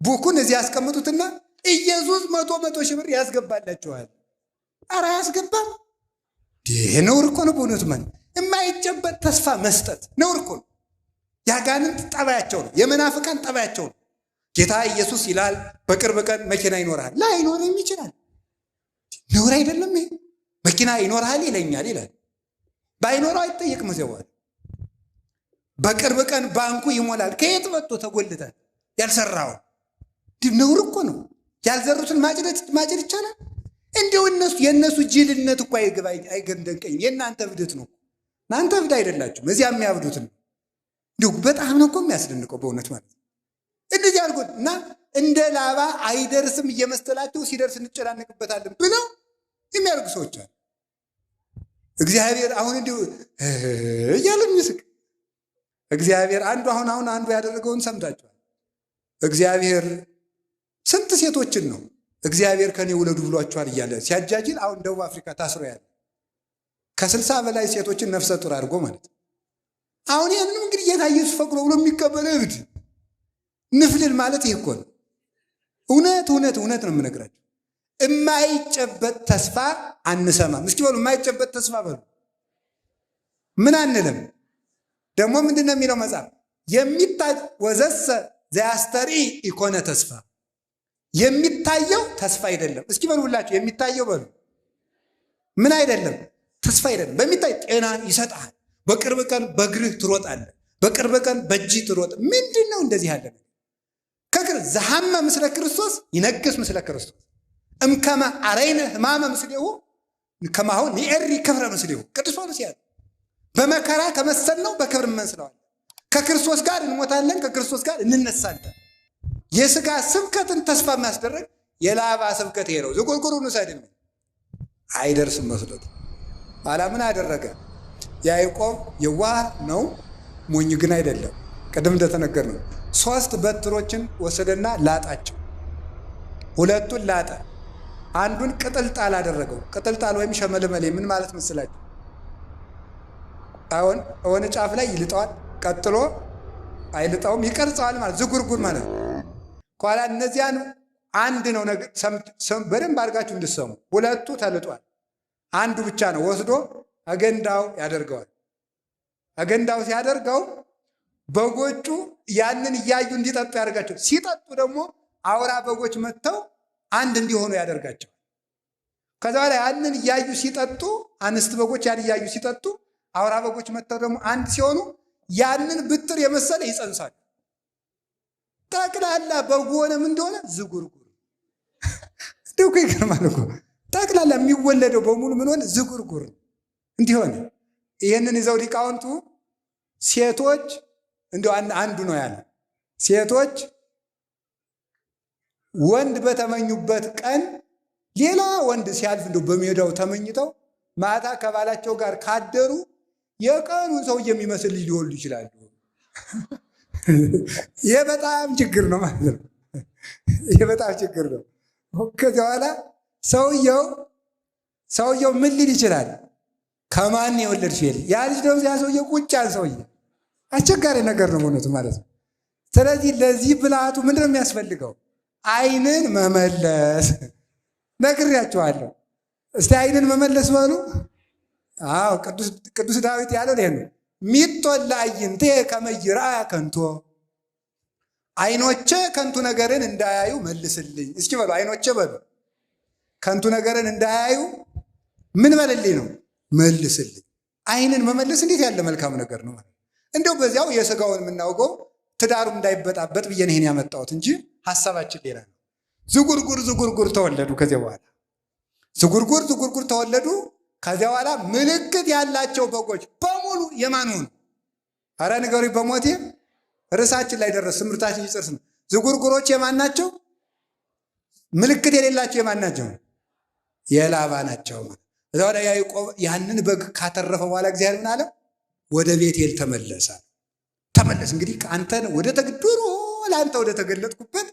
ቡኩን እዚህ ያስቀምጡትና ኢየሱስ 100 ሺህ ብር ያስገባላችኋል። ኧረ አያስገባም። ይሄ ነውር እኮ ነው። በእውነቱ ማለት የማይጨበጥ ተስፋ መስጠት ነውር እኮ ነው። ያጋንንት ጠባያቸው ነው። የመናፍቃን ጠባያቸው ነው። ጌታ ኢየሱስ ይላል በቅርብ ቀን መኪና ይኖርሃል። ላይኖርም ይችላል። ነውር አይደለም ይሄ? መኪና ይኖርሃል ይለኛል ይላል። ባይኖረው አይጠየቅም። እዚያ በኋላ በቅርብ ቀን ባንኩ ይሞላል። ከየት መጥቶ ተጎልታል? ያልሰራው ነውር እኮ ነው። ያልዘሩትን ማጭድ ይቻላል? እንዲሁ የእነሱ ጅልነት እኮ አይገንደንቀኝ። የእናንተ እብደት ነው። እናንተ እብድ አይደላችሁም። እዚያ የሚያብዱት ነው። እንዲሁ በጣም ነው እኮ የሚያስደንቀው በእውነት ማለት ነው። እንደዚህ አልኩት እና እንደ ላባ አይደርስም እየመሰላቸው ሲደርስ እንጨናነቅበታለን ብለው የሚያደርጉ ሰዎች አሉ። እግዚአብሔር አሁን እንዲሁ እያለ የሚስቅ እግዚአብሔር አሁን አንዱ ያደረገውን ሰምታችኋል። እግዚአብሔር ስንት ሴቶችን ነው እግዚአብሔር ከኔ ውለዱ ብሏቸዋል እያለ ሲያጃጅል አሁን ደቡብ አፍሪካ ታስሮ ያለ ከ60 በላይ ሴቶችን ነፍሰ ጡር አድርጎ ማለት ነው። አሁን ያንንም እንግዲህ ጌታ ኢየሱስ ፈቅዶ ብሎ የሚቀበለ እብድ ንፍልል ማለት ይህ እኮ ነው። እውነት ነው የምነግራቸው። የማይጨበጥ ተስፋ አንሰማም። እስኪ በሉ የማይጨበጥ ተስፋ በሉ። ምን አንልም። ደግሞ ምንድን ነው የሚለው መጽሐፍ? የሚታይ ወዘሰ ዘያስተርኢ ኢኮነ ተስፋ። የሚታየው ተስፋ አይደለም። እስኪ በሉ ሁላችሁ የሚታየው በሉ። ምን አይደለም? ተስፋ አይደለም። በሚታይ ጤና ይሰጣል። በቅርብ ቀን በእግርህ ትሮጣለህ። በቅርብ ቀን በእጅህ ትሮጥ። ምንድን ነው እንደዚህ ያለ ዘሐመ ምስለ ክርስቶስ ይነግስ ምስለ ክርስቶስ እምከመ አረይነ ሕማመ ምስሌሁ ከማሁ ንኤሪ ክብረ ምስሌሁ። ቅዱስ ጳውሎስ ያለ በመከራ ከመሰልነው በክብር እንመስለዋለን። ከክርስቶስ ጋር እንሞታለን፣ ከክርስቶስ ጋር እንነሳለን። የሥጋ ስብከትን ተስፋ የሚያስደረግ የላባ ስብከት ይሄ ነው። ዝጉርጉሩን ውሰድ አይደርስም መስሎት ኋላ ምን አደረገ? ያዕቆብ የዋህ ነው፣ ሞኝ ግን አይደለም። ቅድም እንደተነገር ነው 3 በትሮችን ወሰደና ላጣቸው። 2ቱን ላጠ፣ አንዱን ቅጥልጣል አደረገው። ቅጥልጣል ወይም ሸመልመሌ ምን ማለት መስላችሁ? አሁን ጫፍ ላይ ይልጠዋል፣ ቀጥሎ አይልጠውም፣ ይቀርጸዋል ማለት ዝጉርጉር ማለት ነው። ኋላ እነዚያን አንድ ነው በደንብ አድርጋችሁ እንድትሰሙ። 2ቱ ተልጧል፣ አንዱ ብቻ ነው ወስዶ አገንዳው ያደርገዋል። አገንዳው ሲያደርገው በጎቹ ያንን እያዩ እንዲጠጡ ያደርጋቸው። ሲጠጡ ደግሞ አውራ በጎች መጥተው አንድ እንዲሆኑ ያደርጋቸው። ከዛ በኋላ ያንን እያዩ ሲጠጡ አንስት በጎች ያን እያዩ ሲጠጡ አውራ በጎች መጥተው ደግሞ አንድ ሲሆኑ ያንን ብትር የመሰለ ይጸንሳል። ጠቅላላ በጉ ሆነ ምን እንደሆነ ዝጉርጉር። እንደው ይገርማል እኮ ጠቅላላ የሚወለደው በሙሉ ምን ሆነ? ዝጉርጉር እንዲሆነ። ይህንን ይዘው ሊቃውንቱ ሴቶች እንደው አንዱ ነው ያለ ሴቶች ወንድ በተመኙበት ቀን ሌላ ወንድ ሲያልፍ እንደው በሜዳው ተመኝተው ማታ ከባላቸው ጋር ካደሩ የቀኑን ሰው የሚመስል ልጅ ሊወልዱ ይችላሉ። ይሄ በጣም ችግር ነው ማለት ነው። ይሄ በጣም ችግር ነው። ከዚያ በኋላ ሰውየው ምን ሊል ይችላል? ከማን የወለድሽ ይል ያ ልጅ ደግሞ ያ ሰውየው ቁጫን ሰውዬ አስቸጋሪ ነገር ነው እውነቱ ማለት ነው። ስለዚህ ለዚህ ብልሃቱ ምንድን ነው የሚያስፈልገው? ዓይንን መመለስ ነግሬያቸዋለሁ። እስቲ ዓይንን መመለስ በሉ። አዎ ቅዱስ ዳዊት ያለው ይሄ ነው። ሚጦላ አይንቴ ከመይራ ከንቶ፣ ዓይኖቼ ከንቱ ነገርን እንዳያዩ መልስልኝ። እስኪ በሉ ዓይኖቼ በሉ ከንቱ ነገርን እንዳያዩ ምን በልልኝ ነው? መልስልኝ። ዓይንን መመለስ እንዴት ያለ መልካም ነገር ነው ማለት እንደው በዚያው የሥጋውን የምናውቀው ትዳሩ እንዳይበጣበጥ ብዬ ይሄን ያመጣሁት እንጂ ሐሳባችን ሌላ ነው። ዝጉርጉር ተወለዱ። ከዚያ በኋላ ዝጉርጉር ተወለዱ። ከዚያ በኋላ ምልክት ያላቸው በጎች በሙሉ የማን ሆኑ? አረ ንገሩኝ በሞቴ ርዕሳችን ላይ ደረስ ትምህርታችን ይጨርስ ነው። ዝጉርጉሮች የማን ናቸው? ምልክት የሌላቸው የማን ናቸው? የላባ ናቸው። እዛ ወደ ያዕቆብ ያንን በግ ካተረፈ በኋላ እግዚአብሔር ምን አለ? ወደ ቤቴል ተመለሰ። እንግዲህ አንተን ወደ ተግድሮ ለአንተ ወደ ተገለጥኩበት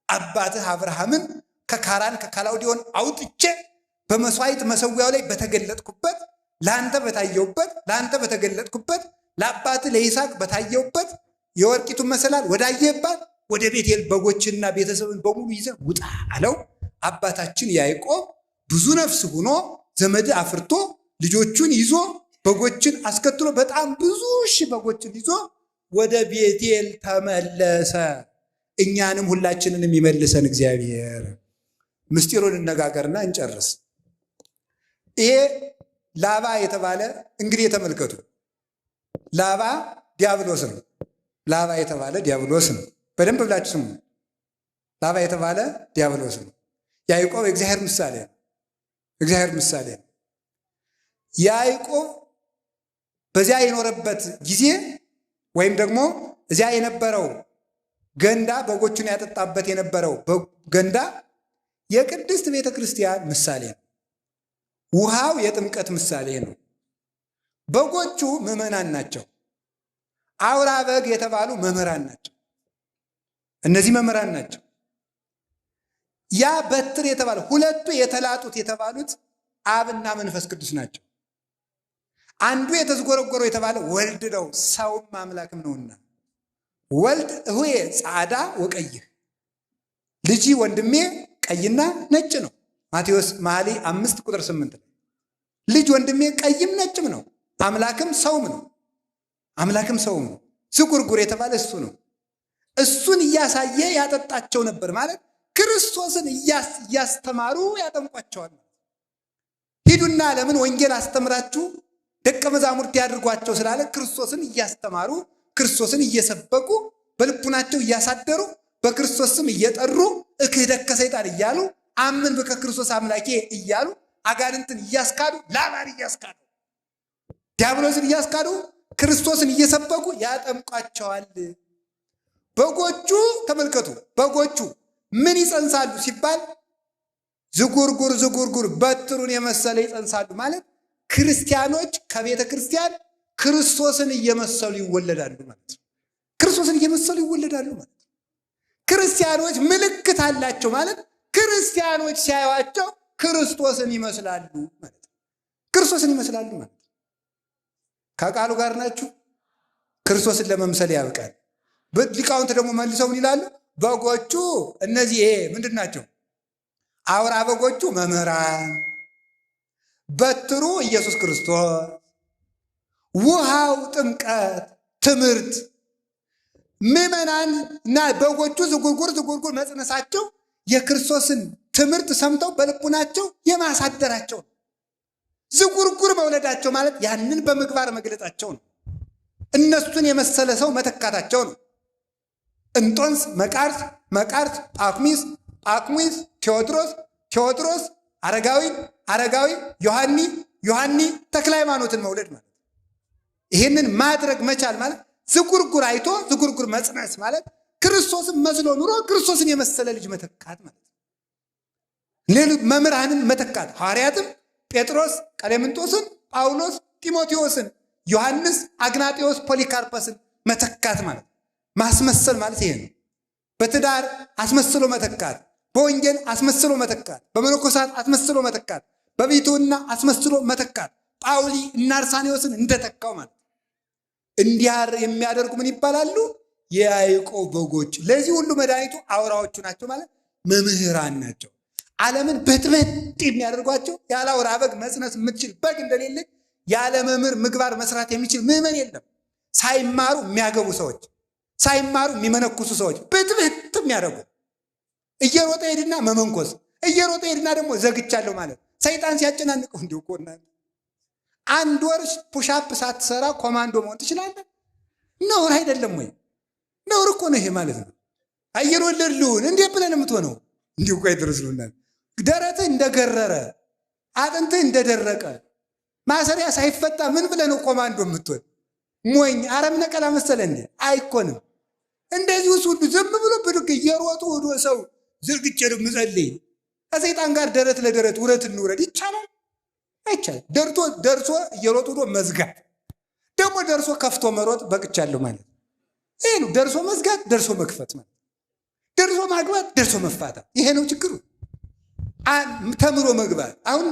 አባትህ አብርሃምን ከካራን ከካላውዲዮን አውጥቼ በመስዋዕት መሰዊያው ላይ በተገለጥኩበት ለአንተ በታየውበት ለአንተ በተገለጥኩበት ለአባትህ ለይስሐቅ በታየውበት የወርቂቱን መሰላል ወዳየባት ወደ ቤቴል በጎችና ቤተሰብን በሙሉ ይዘህ ውጣ አለው። አባታችን ያዕቆብ ብዙ ነፍስ ሆኖ ዘመድ አፍርቶ ልጆቹን ይዞ በጎችን አስከትሎ በጣም ብዙ ሺህ በጎችን ይዞ ወደ ቤቴል ተመለሰ። እኛንም ሁላችንንም ይመልሰን እግዚአብሔር። ምስጢሩን እነጋገርና እንጨርስ። ይሄ ላባ የተባለ እንግዲህ ተመልከቱ፣ ላባ ዲያብሎስ ነው። ላባ የተባለ ዲያብሎስ ነው። በደንብ ብላችሁ ስሙ። ላባ የተባለ ዲያብሎስ ነው። ያዕቆብ የእግዚአብሔር ምሳሌ ነው። እግዚአብሔር ምሳሌ ነው። ያዕቆብ በዚያ የኖረበት ጊዜ ወይም ደግሞ እዚያ የነበረው ገንዳ በጎቹን ያጠጣበት የነበረው ገንዳ የቅድስት ቤተ ክርስቲያን ምሳሌ ነው። ውሃው የጥምቀት ምሳሌ ነው። በጎቹ ምዕመናን ናቸው። አውራ በግ የተባሉ መምህራን ናቸው። እነዚህ መምህራን ናቸው። ያ በትር የተባለ ሁለቱ የተላጡት የተባሉት አብና መንፈስ ቅዱስ ናቸው። አንዱ የተዝጎረጎረው የተባለ ወልድ ነው፣ ሰውም አምላክም ነውና ወልድ እሁዬ ጻዕዳ ወቀይህ፣ ልጅ ወንድሜ ቀይና ነጭ ነው። ማቴዎስ መኃልየ 5:8 ልጅ ወንድሜ ቀይም ነጭም ነው፣ አምላክም ሰውም ነው። አምላክም ሰውም ነው። ዝጉርጉር የተባለ እሱ ነው። እሱን እያሳየ ያጠጣቸው ነበር ማለት ክርስቶስን እያስተማሩ ያጠምቋቸዋል። ሂዱና ለምን ወንጌል አስተምራችሁ ደቀ መዛሙርት ያድርጓቸው ስላለ ክርስቶስን እያስተማሩ ክርስቶስን እየሰበኩ በልቡናቸው እያሳደሩ በክርስቶስ ስም እየጠሩ እክህደከ ሰይጣን እያሉ አምን በክርስቶስ አምላኬ እያሉ አጋንንትን እያስካዱ ላባን እያስካዱ ዲያብሎስን እያስካዱ ክርስቶስን እየሰበኩ ያጠምቋቸዋል። በጎቹ ተመልከቱ፣ በጎቹ ምን ይጸንሳሉ ሲባል ዝጉርጉር ዝጉርጉር በትሩን የመሰለ ይጸንሳሉ ማለት ክርስቲያኖች ከቤተ ክርስቲያን ክርስቶስን እየመሰሉ ይወለዳሉ ማለት ነው። ክርስቶስን እየመሰሉ ይወለዳሉ ማለት ነው። ክርስቲያኖች ምልክት አላቸው ማለት ክርስቲያኖች ሲያዩአቸው ክርስቶስን ይመስላሉ ማለት ነው። ክርስቶስን ይመስላሉ ማለት ነው። ከቃሉ ጋር ናችሁ። ክርስቶስን ለመምሰል ያብቃል። ሊቃውንት ደግሞ መልሰው ምን ይላሉ? በጎቹ እነዚህ ምንድን ናቸው? አውራ በጎቹ መምህራን፣ በትሩ ኢየሱስ ክርስቶስ፣ ውሃው ጥምቀት ትምህርት፣ ምዕመናን እና በጎቹ ዝጉርጉር ዝጉርጉር መጽነሳቸው የክርስቶስን ትምህርት ሰምተው በልቡናቸው የማሳደራቸው ነው። ዝጉርጉር መውለዳቸው ማለት ያንን በምግባር መግለጻቸው ነው። እነሱን የመሰለ ሰው መተካታቸው ነው። እንጦንስ፣ መቃርስ፣ መቃርስ፣ ጳኩሚስ፣ ጳኩሚስ፣ ቴዎድሮስ፣ አረጋዊ፣ ዮሐኒ፣ ተክለ ሃይማኖትን መውለድ ማለት ይህንን ማድረግ መቻል ማለት ዝጉርጉር አይቶ ዝጉርጉር መጽነስ ማለት ክርስቶስን መስሎ ኑሮ ክርስቶስን የመሰለ ልጅ መተካት ማለት ሌሎች መምህራንን መተካት ሐዋርያትም ጴጥሮስ ቀሌምንጦስን፣ ጳውሎስ ጢሞቴዎስን፣ ዮሐንስ አግናጤዎስ ፖሊካርፐስን መተካት ማለት ማስመሰል ማለት ይሄ ነው። በትዳር አስመስሎ መተካት፣ በወንጌል አስመስሎ መተካት፣ በመነኮሳት አስመስሎ መተካት፣ በቤቱና አስመስሎ መተካት ጳውሊ እና አርሳኔዎስን እንደተካው ማለት እንዲያር የሚያደርጉ ምን ይባላሉ? የያዕቆብ በጎች። ለዚህ ሁሉ መድኃኒቱ አውራዎቹ ናቸው ማለት መምህራን ናቸው። ዓለምን በጥበት የሚያደርጓቸው ያለ አውራ በግ መጽነስ የምትችል በግ እንደሌለ ያለ መምህር ምግባር መስራት የሚችል ምዕመን የለም። ሳይማሩ የሚያገቡ ሰዎች፣ ሳይማሩ የሚመነኩሱ ሰዎች በጥበት የሚያደርጉ እየሮጠ ሄድና መመንኮስ፣ እየሮጠ ሄድና ደግሞ ዘግቻለሁ ማለት ሰይጣን ሲያጨናንቀው እንዲሁ ቆና አንድ ወር ፑሻፕ ሳትሰራ ኮማንዶ መሆን ትችላለህ? ነውር አይደለም ወይ? ነውር እኮ ነው ይሄ ማለት ነው። አየር ወለድ ልሁን እንዴት ብለን የምትሆነው እንዲሁ እኮ አይደርስሉናል። ደረትህ እንደገረረ አጥንትህ እንደደረቀ ማሰሪያ ሳይፈታ ምን ብለን ነው ኮማንዶ የምትሆን? ሞኝ አረም ነቀላ መሰለ እንዴ? አይኮንም። እንደዚህ ሁሉ ዝም ብሎ ብድግ እየሮጡ ወዶ ሰው ዝርግቼ ነው የምጸልይ ከሰይጣን ጋር ደረት ለደረት ውረት እንውረድ ይቻላል? አይቻልም። ደርሶ እየሮጡ ወዶ መዝጋት ደግሞ ደርሶ ከፍቶ መሮጥ በቅቻለሁ ማለት ይሄ ነው። ደርሶ መዝጋት፣ ደርሶ መክፈት ማለት ደርሶ ማግባት፣ ደርሶ መፋታት። ይሄ ነው ችግሩ። ተምሮ መግባት። አሁን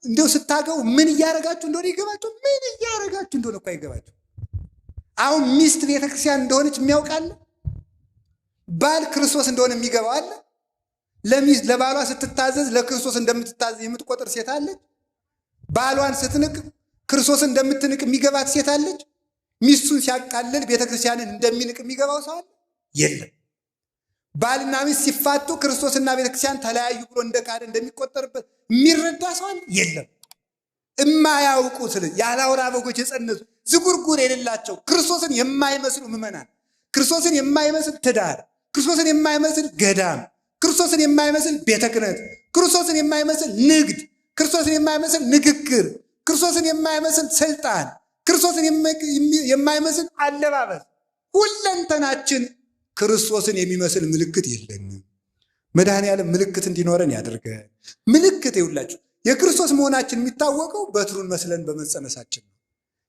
እንደው ስታገው ምን እያረጋችሁ እንደሆነ ይገባችሁ? ምን እያረጋችሁ እንደሆነ እኮ አይገባችሁ። አሁን ሚስት ቤተክርስቲያን እንደሆነች የሚያውቃለ? ባል ክርስቶስ እንደሆነ የሚገባው አለ? ለባሏ ስትታዘዝ ለክርስቶስ እንደምትታዘዝ የምትቆጥር ሴት አለች? ባሏን ስትንቅ ክርስቶስን እንደምትንቅ የሚገባት ሴት አለች? ሚስቱን ሲያቃልል ቤተክርስቲያንን እንደሚንቅ የሚገባው ሰው አለ? የለም። ባልና ሚስት ሲፋቱ ክርስቶስና ቤተክርስቲያን ተለያዩ ብሎ እንደ ካደ እንደሚቆጠርበት የሚረዳ ሰው አለ? የለም። የማያውቁት ያለ አውራ በጎች የጸነሱ ዝጉርጉር የሌላቸው ክርስቶስን የማይመስሉ ምዕመናን፣ ክርስቶስን የማይመስል ትዳር፣ ክርስቶስን የማይመስል ገዳም፣ ክርስቶስን የማይመስል ቤተ ክህነት፣ ክርስቶስን የማይመስል ንግድ፣ ክርስቶስን የማይመስል ንግግር፣ ክርስቶስን የማይመስል ስልጣን፣ ክርስቶስን የማይመስል አለባበስ፣ ሁለንተናችን ክርስቶስን የሚመስል ምልክት የለንም። መድኃኔዓለም ምልክት እንዲኖረን ያደርገን። ምልክት ይውላችሁ የክርስቶስ መሆናችን የሚታወቀው በትሩን መስለን በመጸነሳችን ነው።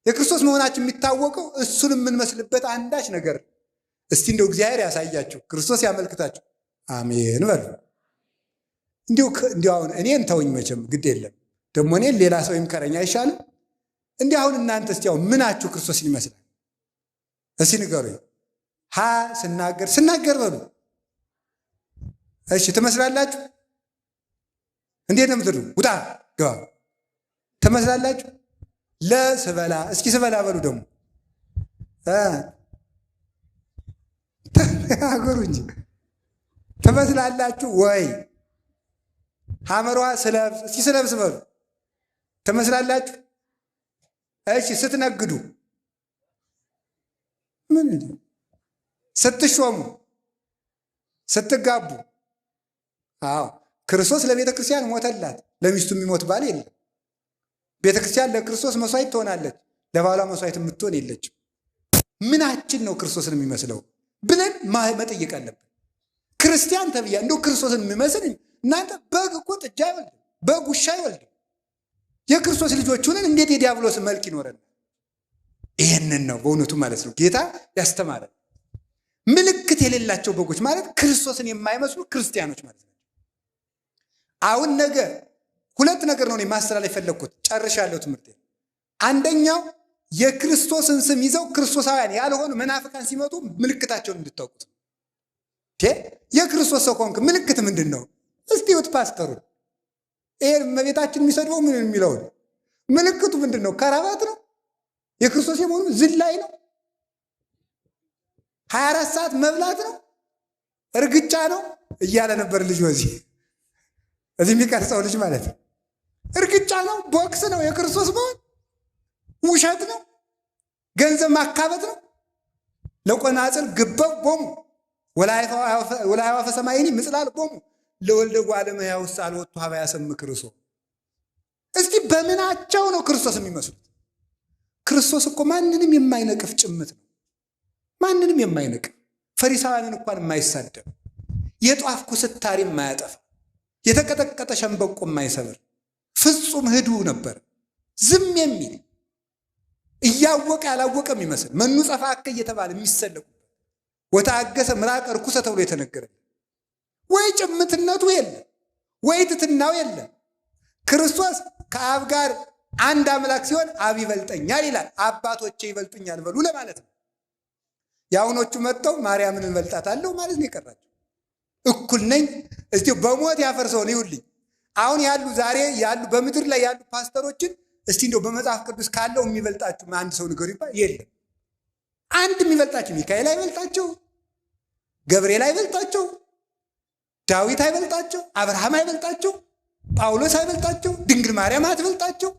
የክርስቶስ መሆናችን የሚታወቀው እሱን የምንመስልበት አንዳች ነገር። እስቲ እንደው እግዚአብሔር ያሳያችሁ፣ ክርስቶስ ያመልክታችሁ። አሜን በሉ። እንዲሁ አሁን እኔን ተውኝ፣ መቼም ግድ የለም ደግሞ እኔን ሌላ ሰው ይምከረኝ አይሻልም? እንዲህ አሁን እናንተ እስቲ አሁን ምናችሁ ክርስቶስን ይመስላል? እስቲ ንገሩኝ። ስናገር በሉ። እሺ ትመስላላችሁ? እንዴት ነው የምትሉ? ውጣ ግባ ትመስላላችሁ? ለስበላ እስኪ ስበላ በሉ ደግሞ ተናገሩ እንጂ ትመስላላችሁ ወይ? ሐመሯ ስለብስ እስኪ ስለብስ በሉ ትመስላላችሁ? እሺ ስትነግዱ፣ ምን ስትሾሙ፣ ስትጋቡ፣ አዎ ክርስቶስ ለቤተ ክርስቲያን ሞተላት። ለሚስቱ የሚሞት ባል የለም። ቤተ ክርስቲያን ለክርስቶስ መስዋዕት ትሆናለች፣ ለባሏ መስዋዕት የምትሆን የለችም። ምናችን ነው ክርስቶስን የሚመስለው ብለን መጠየቅ አለብን። ክርስቲያን ተብያ እንደው ክርስቶስን የሚመስል እናንተ በግ እኮ ጥጃ አይወልድም፣ በግ ውሻ አይወልድም። የክርስቶስ ልጆች ሆነን እንዴት የዲያብሎስ መልክ ይኖረን? ይህንን ነው በእውነቱ ማለት ነው ጌታ ያስተማረን። ምልክት የሌላቸው በጎች ማለት ክርስቶስን የማይመስሉ ክርስቲያኖች ማለት ነው። አሁን ነገ ሁለት ነገር ነው ማስተላለፍ የፈለግኩት፣ ጨርሻለሁ ትምህርቴ። አንደኛው የክርስቶስን ስም ይዘው ክርስቶሳውያን ያልሆኑ መናፍቃን ሲመጡ ምልክታቸውን እንድታውቁት። የክርስቶስ ሰው ከሆንክ ምልክት ምንድን ነው? እስቲ ወት ፓስተሩን ይሄ እመቤታችን የሚሰድበው ምን የሚለውን ምልክቱ ምንድን ነው? ከራባት ነው? የክርስቶስ የመሆኑ ዝላይ ነው? 24 ሰዓት መብላት ነው? እርግጫ ነው እያለ ነበር ልጅ እዚህ የሚቀርጸው ልጅ ማለት ነው። እርግጫ ነው? ቦክስ ነው? የክርስቶስ መሆን ውሸት ነው? ገንዘብ ማካበት ነው? ለቆናጽል ግበው ቦሙ ወላይዋ ፈሰማይኒ ምጽላል ቦሙ ለወልደ እጓለ እመሕያው ሳልወጡ ሀበ ያሰምዕ ክርስቶ። እስኪ በምናቸው ነው ክርስቶስ የሚመስሉት? ክርስቶስ እኮ ማንንም የማይነቅፍ ጭምት ነው። ማንንም የማይነቅፍ ፈሪሳውያንን እንኳን የማይሳደብ የጧፍ ኩስታሪ የማያጠፋ የተቀጠቀጠ ሸንበቆ የማይሰብር ፍጹም ህዱ ነበር። ዝም የሚል እያወቀ ያላወቀ የሚመስል መኑ ጸፋከ እየተባለ የሚሰለቁበት ወታገሰ ምራቅ ርኩሰ ተብሎ የተነገረ ወይ ጭምትነቱ የለም ወይ ትትናው የለም። ክርስቶስ ከአብ ጋር አንድ አምላክ ሲሆን አብ ይበልጠኛል ይላል። አባቶቼ ይበልጡኛል በሉ ለማለት ነው። የአሁኖቹ መጥተው ማርያምን እንበልጣታለሁ ማለት ነው የቀራቸው። እኩል ነኝ እስቲ በሞት ያፈርሰውን ይውልኝ። አሁን ያሉ ዛሬ ያሉ በምድር ላይ ያሉ ፓስተሮችን እስቲ እንደው በመጽሐፍ ቅዱስ ካለው የሚበልጣችሁ አንድ ሰው ንገሩ ይባል የለም። አንድ የሚበልጣቸው ሚካኤል አይበልጣቸው፣ ገብርኤል አይበልጣቸው፣ ዳዊት አይበልጣቸው፣ አብርሃም አይበልጣቸው፣ ጳውሎስ አይበልጣቸው፣ ድንግል ማርያም አትበልጣቸው።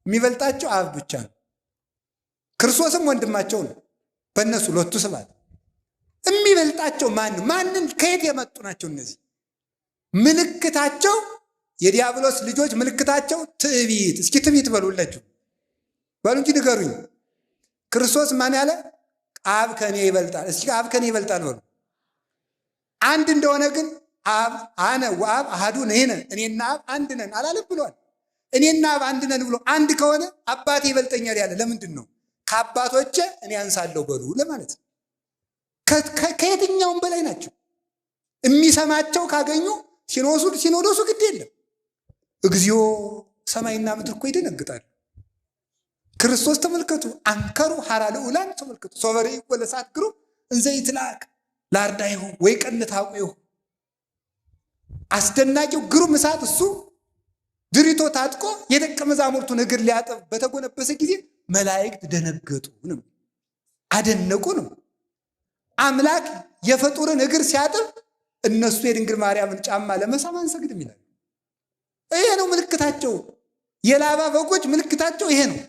የሚበልጣቸው አብ ብቻ ነው። ክርስቶስም ወንድማቸው ነው። በእነሱ ሎቱ ስብሐት። የሚበልጣቸው ማንን ከየት የመጡ ናቸው እነዚህ? ምልክታቸው የዲያብሎስ ልጆች ምልክታቸው ትዕቢት። እስኪ ትዕቢት በሉላችሁ በሉ እንጂ ንገሩኝ። ክርስቶስ ማን ያለ? አብ ከኔ ይበልጣል። እስኪ አብ ከኔ ይበልጣል በሉ። አንድ እንደሆነ ግን አብ አነ ወአብ አሐዱ ነን፣ እኔና አብ አንድ ነን አላለም ብሏል። እኔና አብ አንድ ነን ብሎ አንድ ከሆነ አባቴ ይበልጠኛል ያለ ለምንድን ነው? ከአባቶቼ እኔ አንሳለሁ በሉ ለማለት ነው። ከየትኛውም በላይ ናቸው። የሚሰማቸው ካገኙ ሲኖዶሱ ግድ የለም። እግዚኦ ሰማይና ምድር እኮ ይደነግጣሉ። ክርስቶስ ተመልከቱ፣ አንከሩ ሐራ ልዑላን ተመልከቱ፣ ሶበሬ ወለሳት ግሩ እንዘ ይትላክ ላርዳ ይሁን ወይ ቀንታቁ ይሁን አስደናቂው ግሩም እሳት እሱ ድሪቶ ታጥቆ የደቀ መዛሙርቱን እግር ሊያጥብ በተጎነበሰ ጊዜ መላእክት ደነገጡ ነው፣ አደነቁ ነው። አምላክ የፍጡርን እግር ሲያጥብ እነሱ የድንግል ማርያምን ጫማ ለመሳም አንሰግድም ይላል። ይሄ ነው ምልክታቸው። የላባ በጎች ምልክታቸው ይሄ ነው።